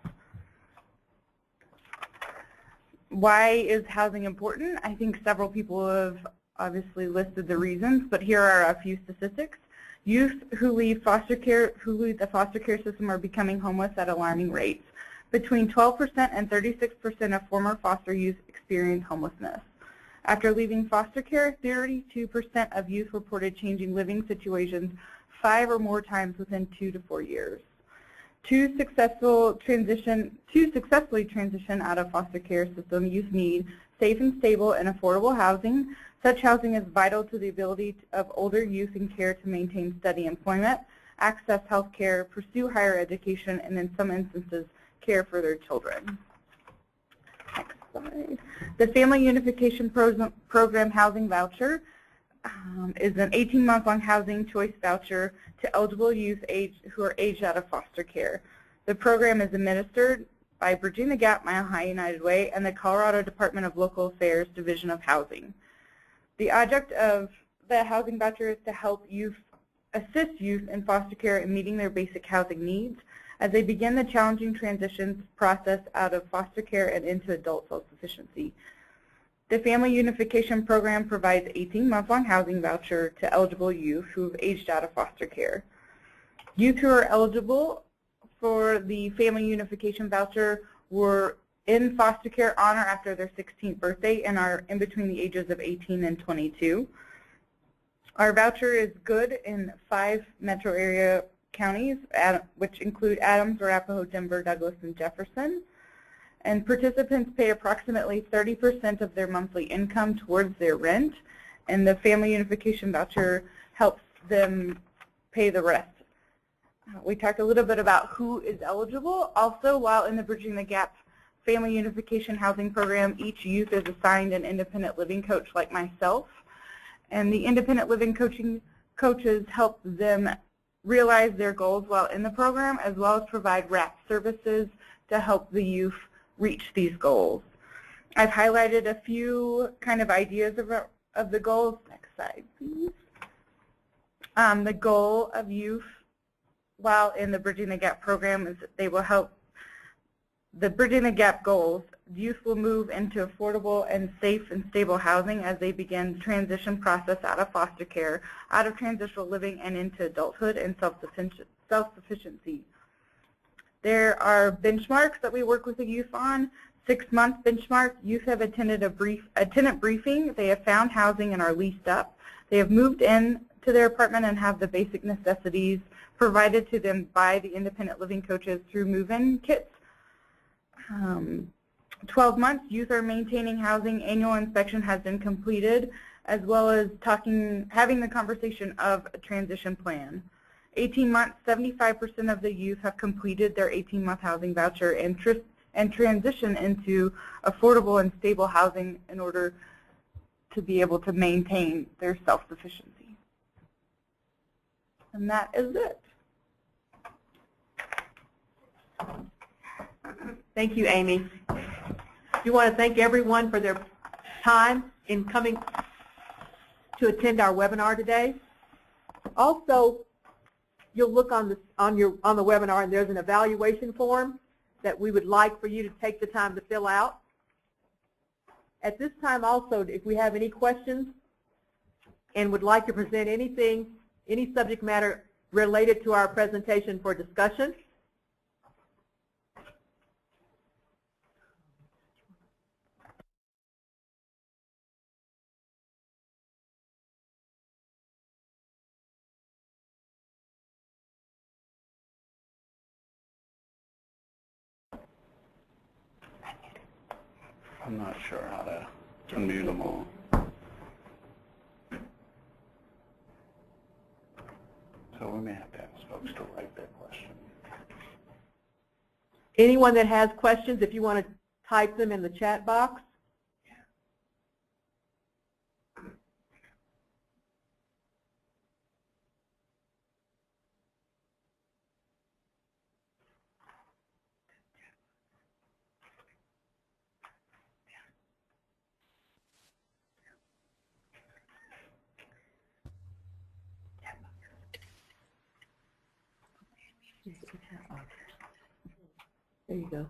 Why is housing important? I think several people have obviously listed the reasons, but here are a few statistics. Youth who leave the foster care system are becoming homeless at alarming rates. Between 12% and 36% of former foster youth experience homelessness. After leaving foster care, 32% of youth reported changing living situations 5 or more times within 2 to 4 years. To successfully transition out of foster care system, youth need safe and stable and affordable housing. Such housing is vital to the ability of older youth in care to maintain steady employment, access health care, pursue higher education, and in some instances, care for their children. Next slide. The Family Unification Program Housing Voucher is an 18-month-long housing choice voucher to eligible youth who are aged out of foster care. The program is administered by Bridging the Gap, Mile High United Way, and the Colorado Department of Local Affairs Division of Housing. The object of the housing voucher is to help assist youth in foster care in meeting their basic housing needs as they begin the challenging transitions process out of foster care and into adult self-sufficiency. The Family Unification Program provides 18-month-long housing voucher to eligible youth who have aged out of foster care. Youth who are eligible for the Family Unification Voucher were in foster care on or after their 16th birthday and are in between the ages of 18 and 22. Our voucher is good in 5 metro area counties, which include Adams, Arapahoe, Denver, Douglas, and Jefferson. And participants pay approximately 30% of their monthly income towards their rent, and the Family Unification Voucher helps them pay the rest. We talked a little bit about who is eligible. Also, while in the Bridging the Gap Family Unification Housing Program, each youth is assigned an independent living coach like myself, and the independent living coaches help them realize their goals while in the program, as well as provide wrap services to help the youth reach these goals. I've highlighted a few kind of ideas of the goals. Next slide, please. The goal of youth while in the Bridging the Gap program is that they will help the Bridging the Gap goals. Youth will move into affordable and safe and stable housing as they begin the transition process out of foster care, out of transitional living, and into adulthood and self-sufficiency. There are benchmarks that we work with the youth on. 6-month benchmark. Youth have attended a tenant briefing. They have found housing and are leased up. They have moved in to their apartment and have the basic necessities provided to them by the independent living coaches through move-in kits. 12 months, youth are maintaining housing. Annual inspection has been completed, as well as having the conversation of a transition plan. 18 months, 75% of the youth have completed their 18-month housing voucher and transition into affordable and stable housing in order to be able to maintain their self-sufficiency. And that is it. Thank you, Amy. We want to thank everyone for their time in coming to attend our webinar today. Also, you'll look on the webinar, and there's an evaluation form that we would like for you to take the time to fill out. At this time also, if we have any questions and would like to present anything, any subject matter related to our presentation for discussion, I'm not sure how to unmute them all. So we may have to ask folks to write their question. anyone that has questions, if you want to type them in the chat box. There you go.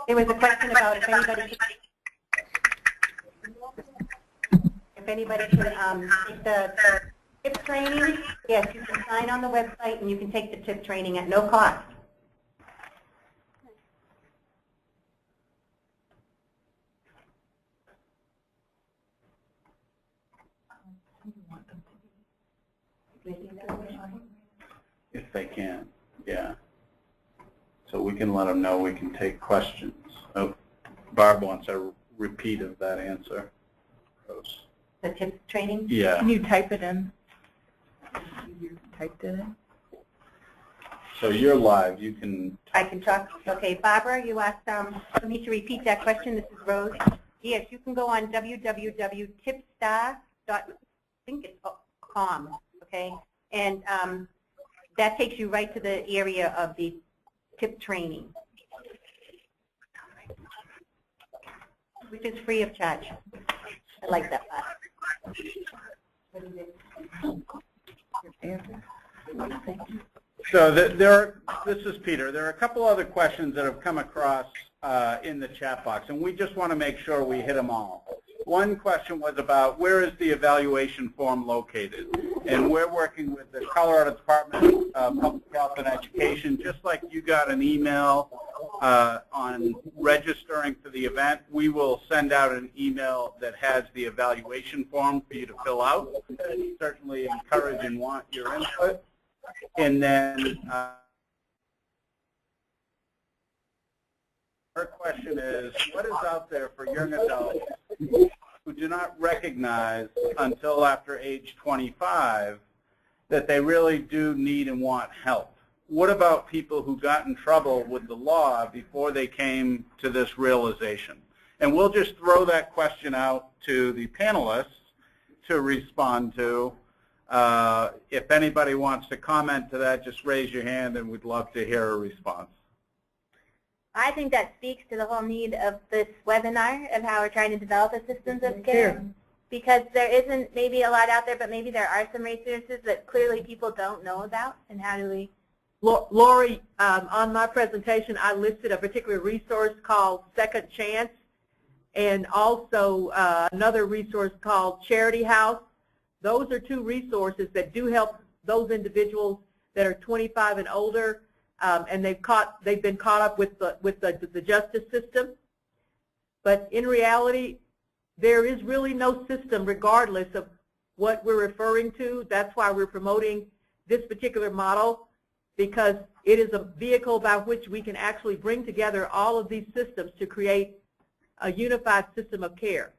There was a question about if anybody could take the TIP training. Yes, you can sign on the website and you can take the TIP training at no cost. If they can, yeah. So we can let them know we can take questions. Oh, Barb wants a repeat of that answer. Rose. The TIP training? Yeah. Can you type it in? You typed it in? So you're live. You can. I can talk. Okay, Barbara, you asked for me to repeat that question. This is Rose. Yes, you can go on www.tipstar.com, okay? And that takes you right to the area of the TIP training, which is free of charge. I like that part. So this is Peter. There are a couple other questions that have come across in the chat box, and we just want to make sure we hit them all. One question was about where is the evaluation form located? And we're working with the Colorado Department of Public Health and Education. Just like you got an email on registering for the event, we will send out an email that has the evaluation form for you to fill out. We certainly encourage and want your input. And then her question is, what is out there for young adults who do not recognize until after age 25 that they really do need and want help? What about people who got in trouble with the law before they came to this realization? And we'll just throw that question out to the panelists to respond to. If anybody wants to comment to that, just raise your hand and we'd love to hear a response. I think that speaks to the whole need of this webinar of how we're trying to develop a systems of care, because there isn't maybe a lot out there, but maybe there are some resources that clearly people don't know about, and how do we? Lori, on my presentation, I listed a particular resource called Second Chance, and also another resource called Charity House. Those are two resources that do help those individuals that are 25 and older, and they've been caught up with the justice system. But in reality, there is really no system, regardless of what we're referring to. That's why we're promoting this particular model, because it is a vehicle by which we can actually bring together all of these systems to create a unified system of care.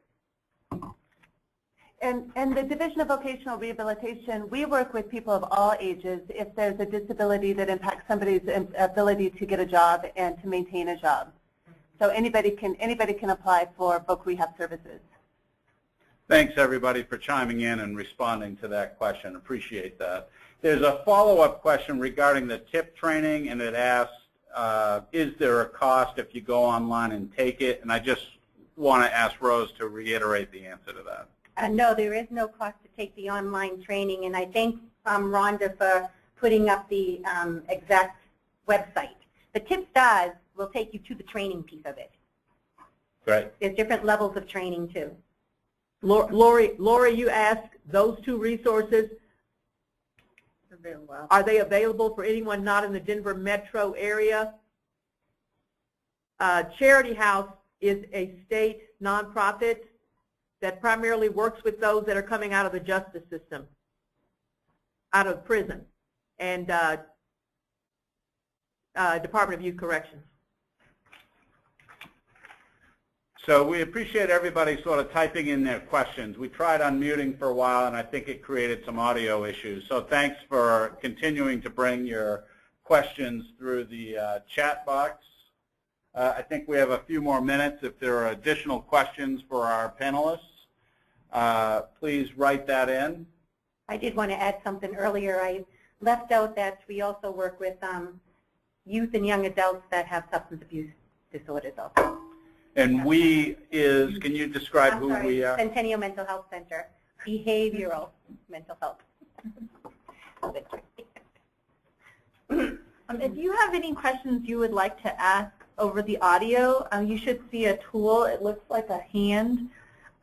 And the Division of Vocational Rehabilitation, we work with people of all ages if there's a disability that impacts somebody's ability to get a job and to maintain a job. So anybody can apply for voc rehab services. Thanks, everybody, for chiming in and responding to that question. Appreciate that. There's a follow-up question regarding the TIP training, and it asks, is there a cost if you go online and take it? And I just want to ask Rose to reiterate the answer to that. No, there is no cost to take the online training, and I thank Rhonda for putting up the exact website. But TipSTARS will take you to the training piece of it. Great. There's different levels of training too. Lori, you asked those two resources, are they available for anyone not in the Denver metro area? Charity House is a state nonprofit that primarily works with those that are coming out of the justice system, out of prison, and Department of Youth Corrections. So we appreciate everybody sort of typing in their questions. We tried unmuting for a while, and I think it created some audio issues. So thanks for continuing to bring your questions through the chat box. I think we have a few more minutes. If there are additional questions for our panelists, please write that in. I did want to add something earlier. I left out that we also work with youth and young adults that have substance abuse disorders also. And we is, can you describe who we are? Centennial Mental Health Center, behavioral mental health. If you have any questions you would like to ask over the audio, you should see a tool. It looks like a hand.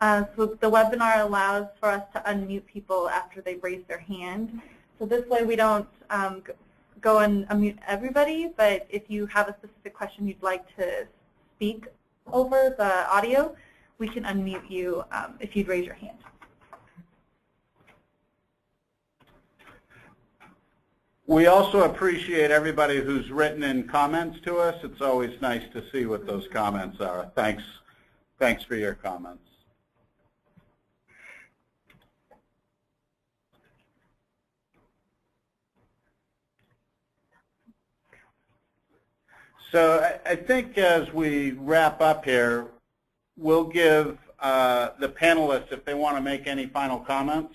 So the webinar allows for us to unmute people after they raise their hand. So this way we don't go and unmute everybody, but if you have a specific question you'd like to speak over the audio, we can unmute you if you'd raise your hand. We also appreciate everybody who's written in comments to us. It's always nice to see what those comments are. Thanks for your comments. So I think as we wrap up here, we'll give the panelists, if they want to make any final comments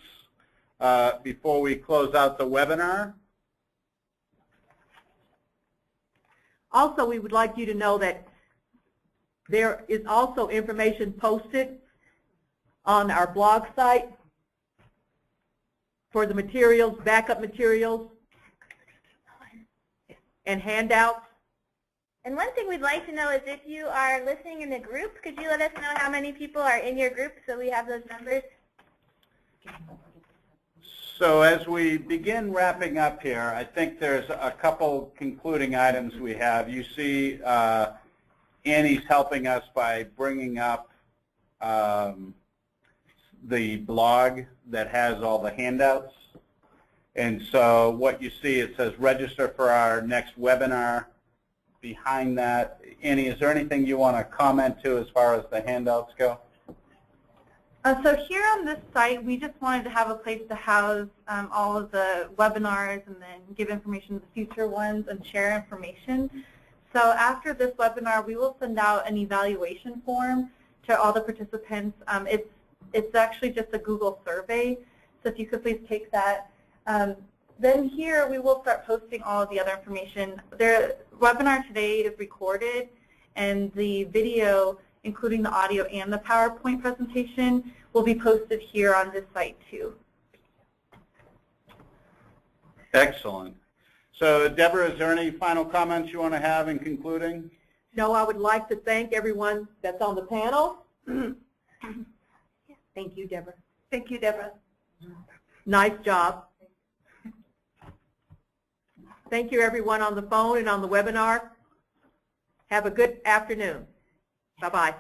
before we close out the webinar. Also, we would like you to know that there is also information posted on our blog site for the materials, backup materials, and handouts. And one thing we'd like to know is if you are listening in a group, could you let us know how many people are in your group so we have those numbers? So as we begin wrapping up here, I think there's a couple concluding items we have. You see Annie's helping us by bringing up the blog that has all the handouts. And so what you see, it says register for our next webinar. Behind that, Annie, is there anything you want to comment to as far as the handouts go? So here on this site, we just wanted to have a place to house all of the webinars and then give information to the future ones and share information. So after this webinar, we will send out an evaluation form to all the participants. It's actually just a Google survey, so if you could please take that. Then here we will start posting all of the other information. The webinar today is recorded, and the video, including the audio and the PowerPoint presentation, will be posted here on this site too. Excellent. So Deborah, is there any final comments you want to have in concluding? No, I would like to thank everyone that's on the panel. Thank you, Deborah. Thank you, Deborah. Nice job. Thank you, everyone on the phone and on the webinar. Have a good afternoon. Bye-bye.